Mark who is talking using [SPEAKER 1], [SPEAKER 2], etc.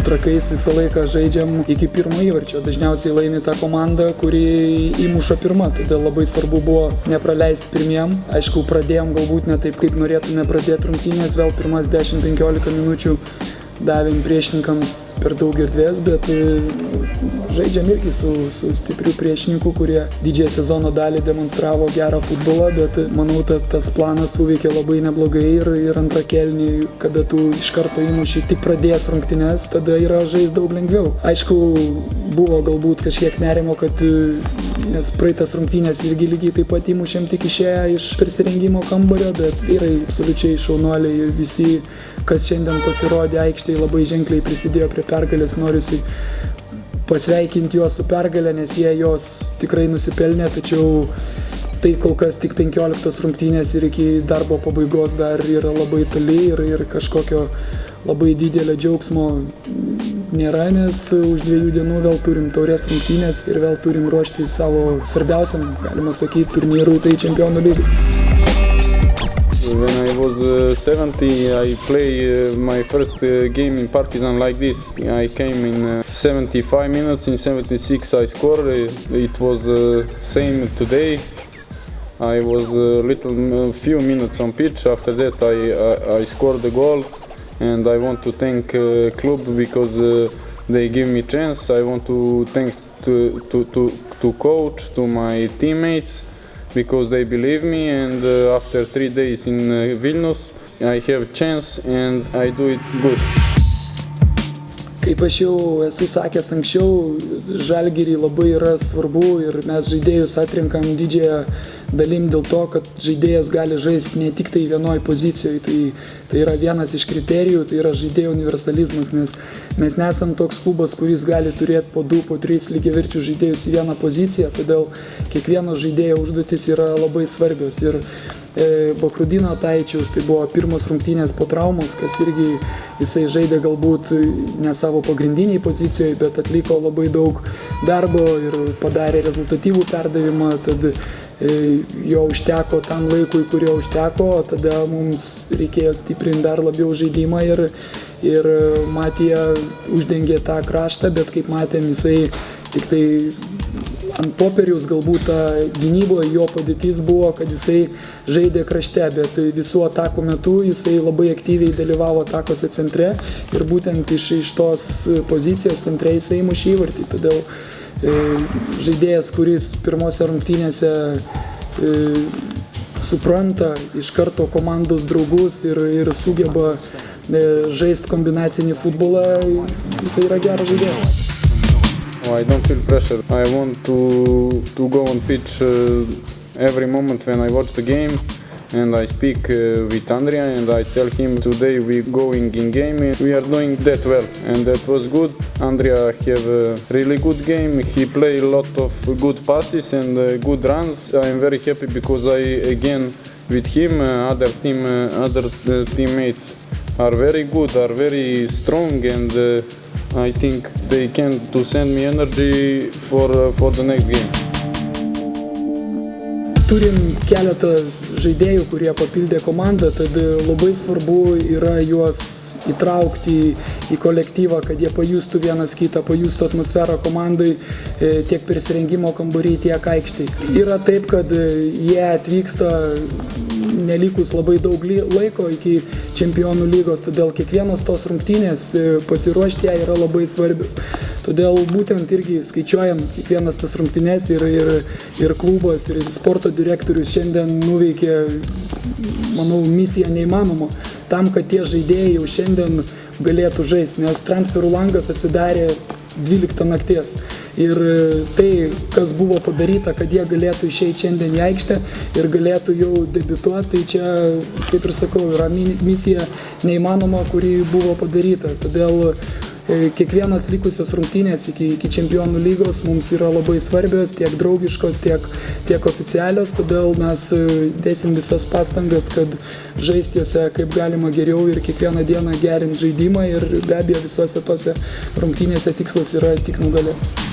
[SPEAKER 1] Trakais visą laiką žaidžiam iki pirmo įvarčio. Dažniausiai laimi ta komanda, kuri įmuša pirma, todėl labai svarbu buvo nepraleisti pirmiem. Aišku, pradėjom galbūt ne taip, kaip norėtume pradėti rungtynės, vėl pirmas 10-15 minučių davėm priešininkams per daug erdvės, bet žaidžiam irgi su stipriu priešininku, kurie didžiąją sezono dalį demonstravo gerą futbolą, bet manau, tas planas suveikė labai neblogai ir antrą kėlinį, kada tu iš karto įmuši tik pradėjęs rungtynes, tada yra žaisti daug lengviau. Aišku, buvo galbūt kažkiek nerimo, nes praeitas rungtynės irgi lygiai taip pat įmušėm tik išėję iš persirengimo kambario, bet vyrai absoliučiai šaunuoliai ir visi, kas šiandien pasirodė aikštėje, labai ženkliai prisidėjo prie pergalės. Norisi pasveikinti juos su pergalė, nes jie jos tikrai nusipelnė, tačiau tai kol kas tik 15 rungtynės ir iki darbo pabaigos dar yra labai toli ir kažkokio labai didelio džiaugsmo nėra, nes už 2 dienų vėl turim taurės rungtynės ir vėl turim ruošti savo svarbiausiam, galima sakyti, turnyrui, tai Čempionų lygai.
[SPEAKER 2] When I was 70, I played my first game in Partizan like this. I came in 75 minutes, in 76 I scored. It was same today. I was few minutes on pitch. After that I scored the goal, and I want to thank club because they give me chance. I want to thank to coach, to my teammates, because they believe me, and after 3 days in Vilnius I have chance and I do it good.
[SPEAKER 1] Kaip aš jau esu sakęs anksčiau, Žalgiriui labai yra svarbu ir mes žaidėjus atrenkam didžiąją dalim dėl to, kad žaidėjas gali žaisti ne tik tai vienoj pozicijoje. Tai yra vienas iš kriterijų, tai yra žaidėjo universalizmas, nes mes nesam toks klubas, kuris gali turėti po 2, po 3 lygiaverčius žaidėjus į vieną poziciją, todėl kiekvieno žaidėjo užduotis yra labai svarbios. Ir Bakrudino Taičiaus, tai buvo pirmos rungtynės po traumos, kas irgi jisai žaidė galbūt ne savo pagrindiniai pozicijoje, bet atliko labai daug darbo ir padarė rezultatyvų perdavimą, tad jo užteko tam laikui, kurio užteko, tada mums reikėjo stiprinti dar labiau žaidimą ir Matija uždengė tą kraštą, bet kaip matėm, jisai tik tai ant popieriaus galbūt ta gynyboje jo padėtis buvo, kad jisai žaidė krašte, bet visų atakų metu jisai labai aktyviai dalyvavo atakose centre ir būtent iš tos pozicijos centre jisai įmušė įvartį. Todėl žaidėjas, kuris pirmose rungtynėse supranta iš karto komandos draugus ir sugeba žaisti kombinacinį futbolą, jisai yra geras žaidėjas.
[SPEAKER 2] I don't feel pressure. I want to go on pitch every moment when I watch the game, and I speak with Andrea and I tell him today we going in game. We are doing that well, and that was good. Andrea have a really good game. He play a lot of good passes and good runs. I am very happy because I again with him. Other teammates are very good, are very strong, and I think they can to send me energy for the next game.
[SPEAKER 1] Turim keletą žaidėjų, kurie papildė komandą, tad labai svarbu yra juos įtraukti į kolektyvą, kad jie pajustų vienas kitą, pajustų atmosferą komandai tiek persirengimo kambarį, tiek aikštėje. Yra taip, kad jie atvyksta nelikus labai daug laiko iki Čempionų lygos, todėl kiekvienos tos rungtynės pasiruošti ją yra labai svarbios. Todėl būtent irgi skaičiuojam kiekvienas tas rungtynės ir klubas, ir sporto direktorius šiandien nuveikė, manau, misiją neįmanoma tam, kad tie žaidėjai jau šiandien galėtų žaisti, nes transferų langas atsidarė 12 nakties. Ir tai, kas buvo padaryta, kad jie galėtų išeiti šiandien į aikštę ir galėtų jau debiutuoti, tai čia, kaip ir sakau, yra misija neįmanoma, kuri buvo padaryta. Todėl kiekvienos likusios rungtynės iki Čempionų lygos mums yra labai svarbios, tiek draugiškos, tiek oficialios, todėl mes dėsim visas pastangas, kad žaisti jose kaip galima geriau ir kiekvieną dieną gerinti žaidimą ir be abejo visose tose rungtynėse tikslas yra tik nugalėti.